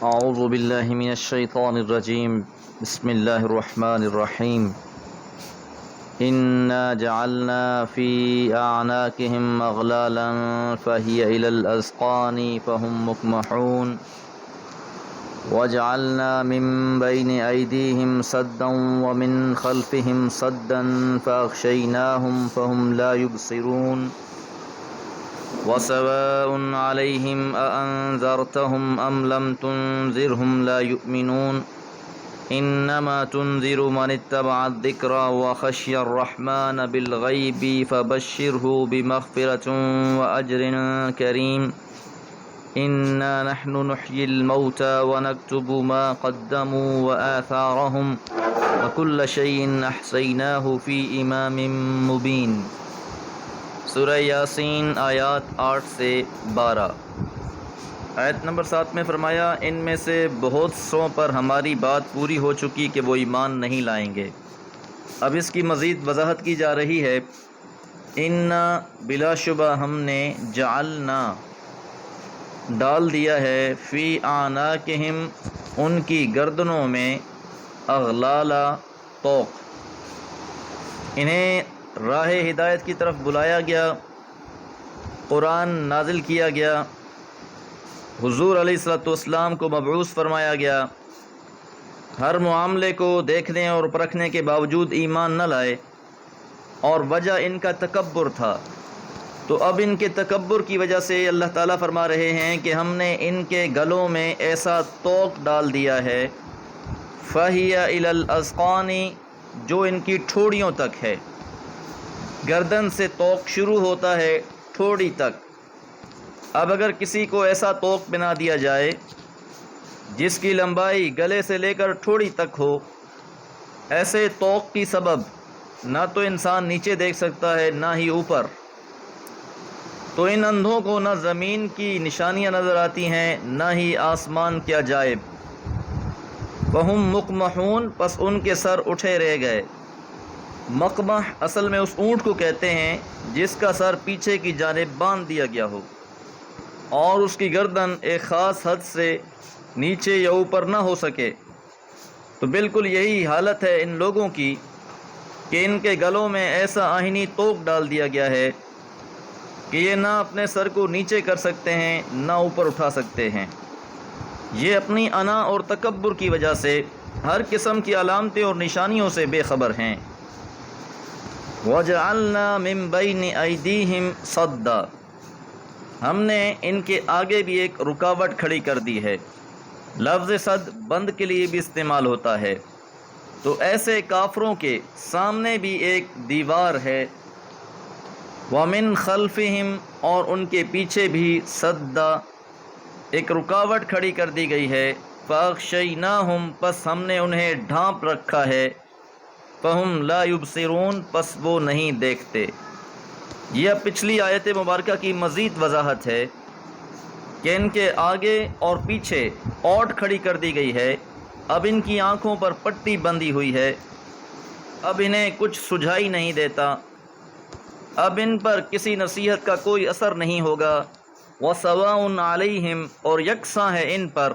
أعوذ بالله من الشيطان الرجيم. بسم الله الرحمن الرحيم. إنا جعلنا في أعناقهم أغلالا فهي إلى الأذقان فهم مقمحون وجعلنا من بين أيديهم سدا ومن خلفهم سدا فأغشيناهم فهم لا يبصرون وسواء عليهم أأنذرتهم أم لم تنذرهم لا يؤمنون إنما تنذر من اتبع الذكر وخشي الرحمن بالغيب فبشره بمغفرة وأجر كريم إنا نحن نحيي الموتى ونكتب ما قدموا وآثارهم وكل شيء أحصيناه في إمام مبين. سورہ یاسین آیات 8 سے 12. آیت نمبر 7 میں فرمایا ان میں سے بہت سوں پر ہماری بات پوری ہو چکی کہ وہ ایمان نہیں لائیں گے. اب اس کی مزید وضاحت کی جا رہی ہے. انا بلا شبہ ہم نے جعلنا ڈال دیا ہے فی اعناقہم ان کی گردنوں میں اغلالا طوق. انہیں راہ ہدایت کی طرف بلایا گیا، قرآن نازل کیا گیا، حضور علیہ الصلوۃ والسلام کو مبعوث فرمایا گیا، ہر معاملے کو دیکھنے اور پرکھنے کے باوجود ایمان نہ لائے، اور وجہ ان کا تکبر تھا. تو اب ان کے تکبر کی وجہ سے اللہ تعالیٰ فرما رہے ہیں کہ ہم نے ان کے گلوں میں ایسا طوق ڈال دیا ہے فَهِيَ إِلَى الْأَذْقَانِ جو ان کی ٹھوڑیوں تک ہے. گردن سے طوق شروع ہوتا ہے ٹھوڑی تک. اب اگر کسی کو ایسا طوق بنا دیا جائے جس کی لمبائی گلے سے لے کر ٹھوڑی تک ہو، ایسے طوق کی سبب نہ تو انسان نیچے دیکھ سکتا ہے نہ ہی اوپر. تو ان اندھوں کو نہ زمین کی نشانیاں نظر آتی ہیں نہ ہی آسمان کے عجائب. فہم مقمحون پس ان کے سر اٹھے رہ گئے. مقمح اصل میں اس اونٹ کو کہتے ہیں جس کا سر پیچھے کی جانب باندھ دیا گیا ہو اور اس کی گردن ایک خاص حد سے نیچے یا اوپر نہ ہو سکے. تو بالکل یہی حالت ہے ان لوگوں کی کہ ان کے گلوں میں ایسا آہنی طوق ڈال دیا گیا ہے کہ یہ نہ اپنے سر کو نیچے کر سکتے ہیں نہ اوپر اٹھا سکتے ہیں. یہ اپنی انا اور تکبر کی وجہ سے ہر قسم کی علامتیں اور نشانیوں سے بے خبر ہیں. وَجَعَلْنَا مِن بَيْنِ أَيْدِيهِمْ صَدًّا ہم نے ان کے آگے بھی ایک رکاوٹ کھڑی کر دی ہے. لفظ صد بند کے لیے بھی استعمال ہوتا ہے. تو ایسے کافروں کے سامنے بھی ایک دیوار ہے. وَمِن خَلْفِهِمْ اور ان کے پیچھے بھی صدا ایک رکاوٹ کھڑی کر دی گئی ہے. فَأَغْشَيْنَاهُمْ پس ہم نے انہیں ڈھانپ رکھا ہے. فَهُمْ لَا يُبْصِرُونَ پس وہ نہیں دیکھتے. یہ اب پچھلی آیت مبارکہ کی مزید وضاحت ہے کہ ان کے آگے اور پیچھے اوٹ کھڑی کر دی گئی ہے. اب ان کی آنکھوں پر پٹی بندھی ہوئی ہے. اب انہیں کچھ سجھائی نہیں دیتا. اب ان پر کسی نصیحت کا کوئی اثر نہیں ہوگا. وَسَوَاءٌ عَلَيْهِمْ اور یکساں ہے ان پر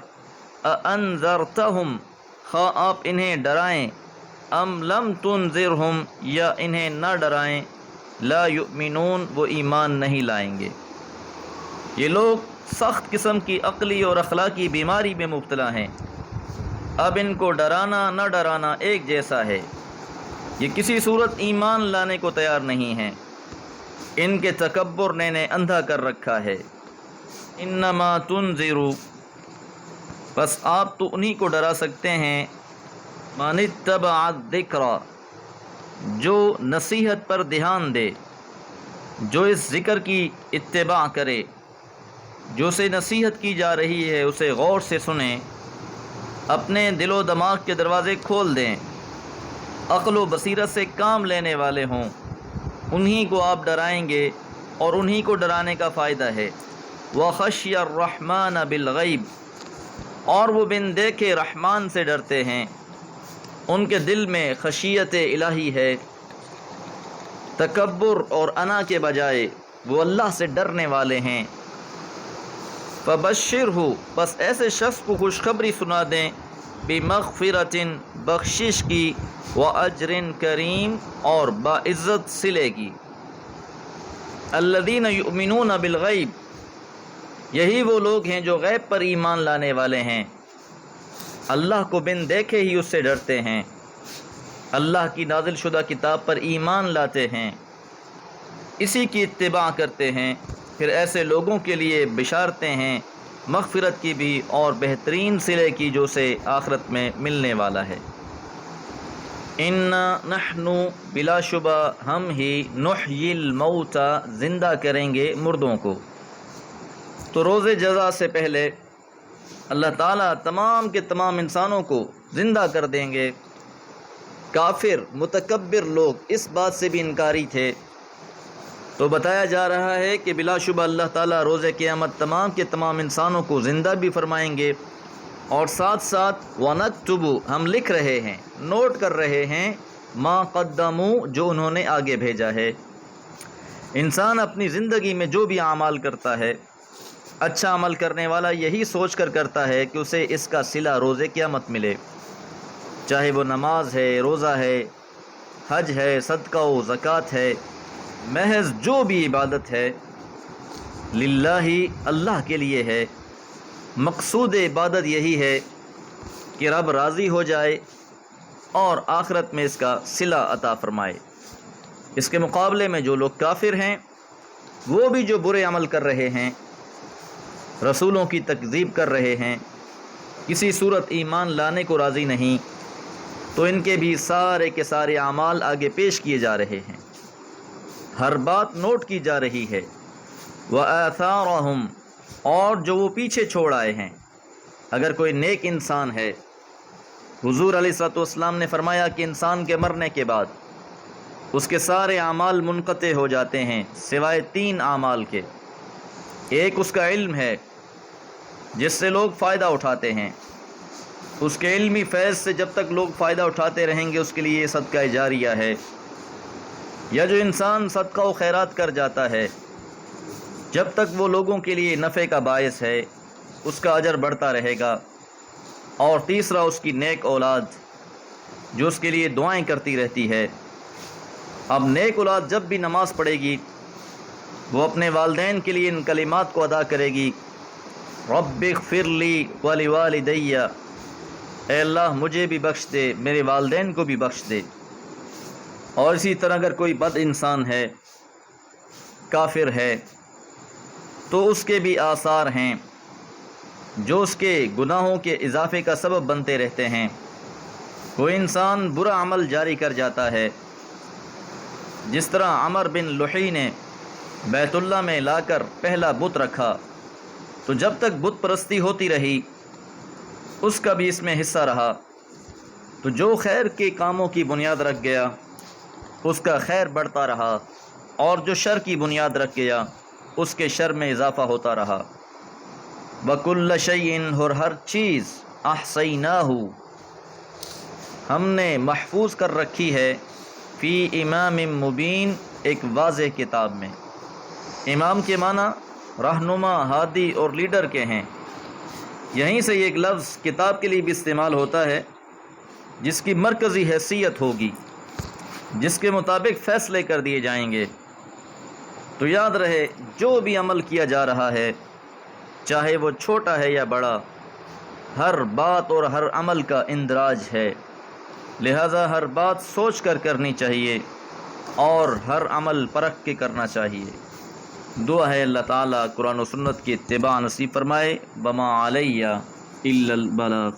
أَأَنذَرْتَهُمْ خواہ آپ انہیں ڈرائیں ام لم تنذرہم یا انہیں نہ ڈرائیں لا یؤمنون وہ ایمان نہیں لائیں گے. یہ لوگ سخت قسم کی عقلی اور اخلاقی بیماری میں مبتلا ہیں. اب ان کو ڈرانا نہ ڈرانا ایک جیسا ہے. یہ کسی صورت ایمان لانے کو تیار نہیں ہیں. ان کے تکبر نے انہیں اندھا کر رکھا ہے. انما تنذر بس آپ تو انہی کو ڈرا سکتے ہیں من اتبع الذکر جو نصیحت پر دھیان دے، جو اس ذکر کی اتباع کرے، جو سے نصیحت کی جا رہی ہے اسے غور سے سنیں، اپنے دل و دماغ کے دروازے کھول دیں، عقل و بصیرت سے کام لینے والے ہوں. انہی کو آپ ڈرائیں گے اور انہی کو ڈرانے کا فائدہ ہے. وَخَشْيَ الرَّحْمَنَ بِالْغَيْبِ اور وہ بن دیکھے رحمان سے ڈرتے ہیں. ان کے دل میں خشیت الہی ہے. تکبر اور انا کے بجائے وہ اللہ سے ڈرنے والے ہیں. فبشرہ، بس ایسے شخص کو خوشخبری سنا دیں، بمغفرۃ، بخشش کی، واجر کریم، اور باعزت صلے کی۔ الذین یؤمنون بالغیب، یہی وہ لوگ ہیں جو غیب پر ایمان لانے والے ہیں، اللہ کو بن دیکھے ہی اس سے ڈرتے ہیں، اللہ کی نازل شدہ کتاب پر ایمان لاتے ہیں، اسی کی اتباع کرتے ہیں، پھر ایسے لوگوں کے لیے بشارتیں ہیں مغفرت کی بھی اور بہترین صلے کی جو سے آخرت میں ملنے والا ہے۔ انا نحن، بلا شبہ ہم ہی، نحیی الموتى، زندہ کریں گے مردوں کو۔ تو روز جزا سے پہلے اللہ تعالیٰ تمام کے تمام انسانوں کو زندہ کر دیں گے۔ کافر متکبر لوگ اس بات سے بھی انکاری تھے، تو بتایا جا رہا ہے کہ بلا شبہ اللہ تعالیٰ روز قیامت تمام کے تمام انسانوں کو زندہ بھی فرمائیں گے، اور ساتھ ساتھ وَنَكْتُبُ، ہم لکھ رہے ہیں، نوٹ کر رہے ہیں، مَا قَدَّمُوا، جو انہوں نے آگے بھیجا ہے۔ انسان اپنی زندگی میں جو بھی اعمال کرتا ہے، اچھا عمل کرنے والا یہی سوچ کر کرتا ہے کہ اسے اس کا صلہ روز قیامت ملے، چاہے وہ نماز ہے، روزہ ہے، حج ہے، صدقہ و زکوٰۃ ہے، محض جو بھی عبادت ہے للہ، اللہ کے لیے ہے۔ مقصود عبادت یہی ہے کہ رب راضی ہو جائے اور آخرت میں اس کا صلہ عطا فرمائے۔ اس کے مقابلے میں جو لوگ کافر ہیں، وہ بھی جو برے عمل کر رہے ہیں، رسولوں کی تکذیب کر رہے ہیں، کسی صورت ایمان لانے کو راضی نہیں، تو ان کے بھی سارے کے سارے اعمال آگے پیش کیے جا رہے ہیں، ہر بات نوٹ کی جا رہی ہے۔ وآثارہم، اور جو وہ پیچھے چھوڑ آئے ہیں۔ اگر کوئی نیک انسان ہے، حضور علیہ الصلوۃ والسلام نے فرمایا کہ انسان کے مرنے کے بعد اس کے سارے اعمال منقطع ہو جاتے ہیں سوائے 3 اعمال کے۔ ایک اس کا علم ہے جس سے لوگ فائدہ اٹھاتے ہیں، اس کے علمی فیض سے جب تک لوگ فائدہ اٹھاتے رہیں گے اس کے لیے یہ صدقہ جاریہ ہے۔ یا جو انسان صدقہ و خیرات کر جاتا ہے، جب تک وہ لوگوں کے لیے نفع کا باعث ہے، اس کا اجر بڑھتا رہے گا۔ اور تیسرا اس کی نیک اولاد جو اس کے لیے دعائیں کرتی رہتی ہے۔ اب نیک اولاد جب بھی نماز پڑھے گی، وہ اپنے والدین کے لیے ان کلمات کو ادا کرے گی، رب اغفر لی ولوالدی، اے اللہ مجھے بھی بخش دے، میرے والدین کو بھی بخش دے۔ اور اسی طرح اگر کوئی بد انسان ہے، کافر ہے، تو اس کے بھی آثار ہیں جو اس کے گناہوں کے اضافے کا سبب بنتے رہتے ہیں۔ کوئی انسان برا عمل جاری کر جاتا ہے، جس طرح عمر بن لحی نے بیت اللہ میں لا کر پہلا بت رکھا، تو جب تک بت پرستی ہوتی رہی اس کا بھی اس میں حصہ رہا، تو جو خیر کے کاموں کی بنیاد رکھ گیا اس کا خیر بڑھتا رہا، اور جو شر کی بنیاد رکھ گیا اس کے شر میں اضافہ ہوتا رہا۔ وَكُلَّ شَيْءٍ، اور ہر چیز، أَحْصَيْنَاهُ، ہم نے محفوظ کر رکھی ہے، فی امام مبین، ایک واضح کتاب میں۔ امام کے معنی رہنما، ہادی اور لیڈر کے ہیں۔ یہیں سے ایک لفظ کتاب کے لیے بھی استعمال ہوتا ہے جس کی مرکزی حیثیت ہوگی، جس کے مطابق فیصلے کر دیے جائیں گے۔ تو یاد رہے، جو بھی عمل کیا جا رہا ہے، چاہے وہ چھوٹا ہے یا بڑا، ہر بات اور ہر عمل کا اندراج ہے، لہذا ہر بات سوچ کر کرنی چاہیے اور ہر عمل پرکھ کے کرنا چاہیے۔ دعا ہے اللہ تعالیٰ قرآن و سنت کی اتباع نصیب فرمائے۔ وما علیہ الا البلاغ۔